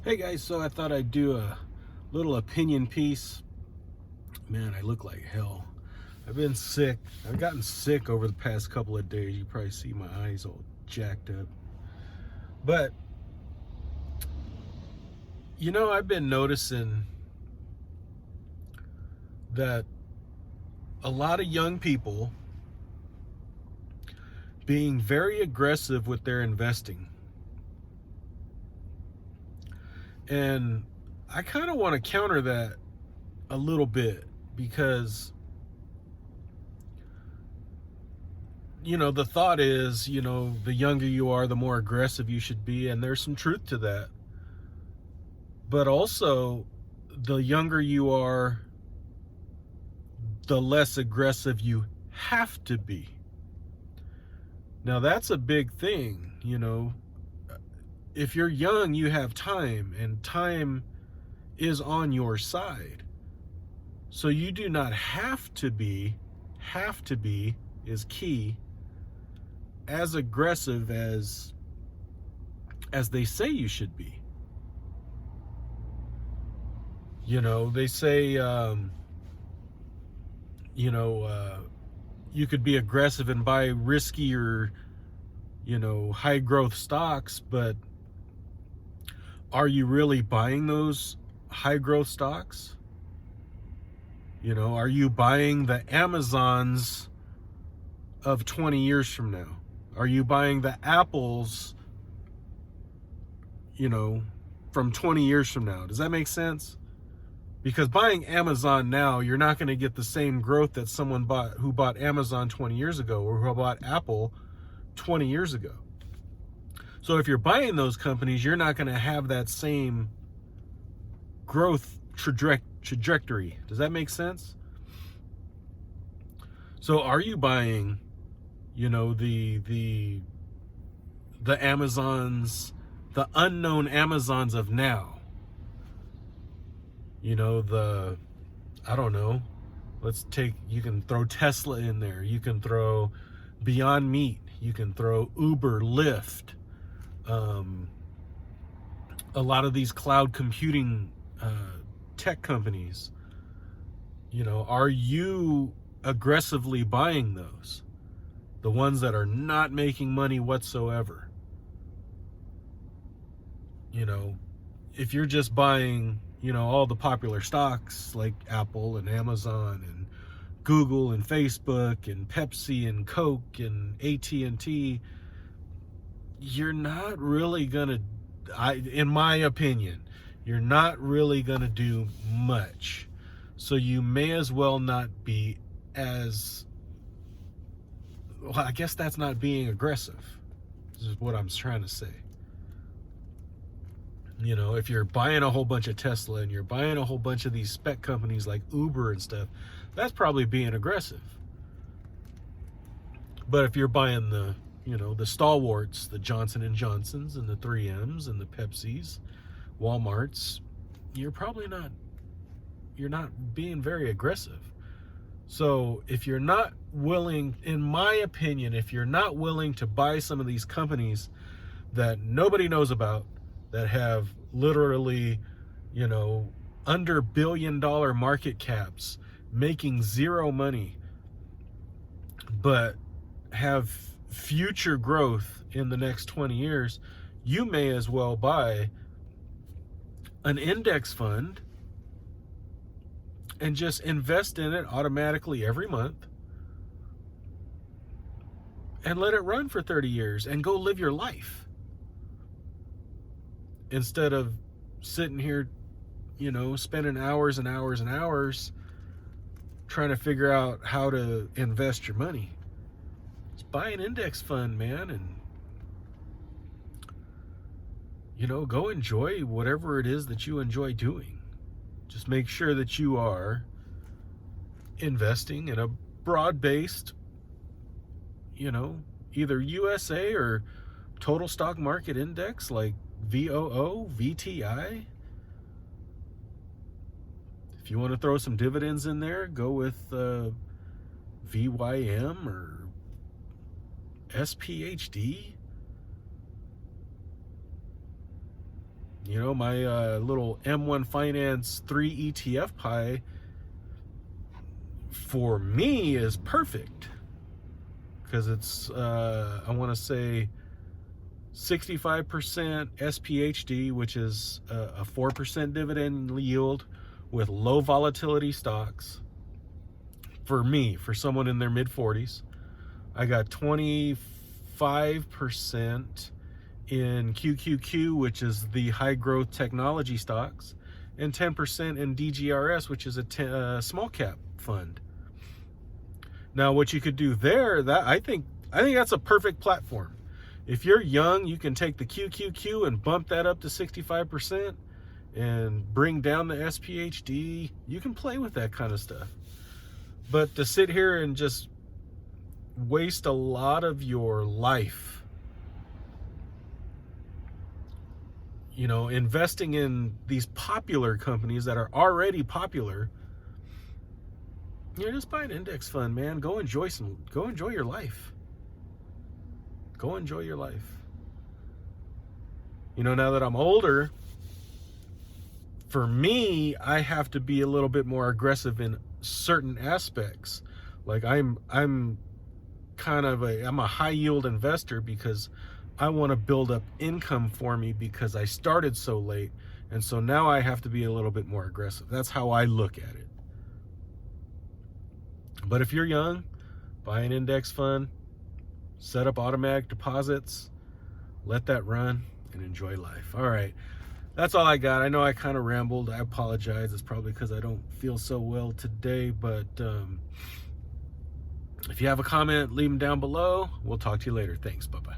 Hey guys, so I thought I'd do a little opinion piece. Man, I look like hell. I've been sick. I've gotten sick over the past couple of days. You probably see my eyes all jacked up. But, I've been noticing that a lot of young people being very aggressive with their investing. And I kind of want to counter that a little bit because the thought is, the younger you are, the more aggressive you should be. And there's some truth to that. But also, the younger you are, the less aggressive you have to be. Now, that's a big thing. If you're young, you have time, and time is on your side. So you do not have to be is key, as aggressive as they say you should be. They say, you could be aggressive and buy riskier, high growth stocks, but are you really buying those high growth stocks? Are you buying the Amazons of 20 years from now? Are you buying the Apples, from 20 years from now? Does that make sense? Because buying Amazon now, you're not going to get the same growth that someone who bought Amazon 20 years ago, or who bought Apple 20 years ago. So if you're buying those companies, you're not going to have that same growth trajectory. Does that make sense? So are you buying, the Amazons, the unknown Amazons of now? I don't know. You can throw Tesla in there. You can throw Beyond Meat. You can throw Uber, Lyft. A lot of these cloud computing tech companies. Are you aggressively buying those? The ones that are not making money whatsoever. If you're just buying, all the popular stocks like Apple and Amazon and Google and Facebook and Pepsi and Coke and AT&T, you're not really gonna, in my opinion, you're not really gonna do much. So you may as well not be as, well, I guess that's not being aggressive. This is what I'm trying to say. If you're buying a whole bunch of Tesla and you're buying a whole bunch of these spec companies like Uber and stuff, that's probably being aggressive. But if you're buying the stalwarts, the Johnson and Johnsons and the 3Ms and the Pepsis, Walmarts, you're not being very aggressive. So if you're not willing, in my opinion, if you're not willing to buy some of these companies that nobody knows about, that have literally, under $1 billion market caps, making zero money, but have future growth in the next 20 years, you may as well buy an index fund and just invest in it automatically every month and let it run for 30 years and go live your life. Instead of sitting here, spending hours and hours and hours trying to figure out how to invest your money. Just buy an index fund, man, and go enjoy whatever it is that you enjoy doing. Just make sure that you are investing in a broad-based, either USA or total stock market index like VOO, VTI. If you want to throw some dividends in there, go with VYM or SPHD. You know, my little M1 Finance 3 ETF pie for me is perfect because it's, I want to say 65% SPHD, which is a 4% dividend yield with low volatility stocks. For me, for someone in their mid 40s, I got 25% in QQQ, which is the high growth technology stocks, and 10% in DGRS, which is a small cap fund. Now, what you could do there, that I think that's a perfect platform. If you're young, you can take the QQQ and bump that up to 65% and bring down the SPHD. You can play with that kind of stuff. But to sit here and just waste a lot of your life, you know, investing in these popular companies that are already popular, you know, just buy an index fund, man. Go enjoy your life. Go enjoy your life. You know, now that I'm older, for me, I have to be a little bit more aggressive in certain aspects. Like I'm a high yield investor because I want to build up income for me because I started so late. And so now I have to be a little bit more aggressive. That's how I look at it. But if you're young, buy an index fund, set up automatic deposits, let that run, and enjoy life. All right. That's all I got. I know I kind of rambled. I apologize. It's probably because I don't feel so well today. But if you have a comment, leave them down below. We'll talk to you later. Thanks. Bye-bye.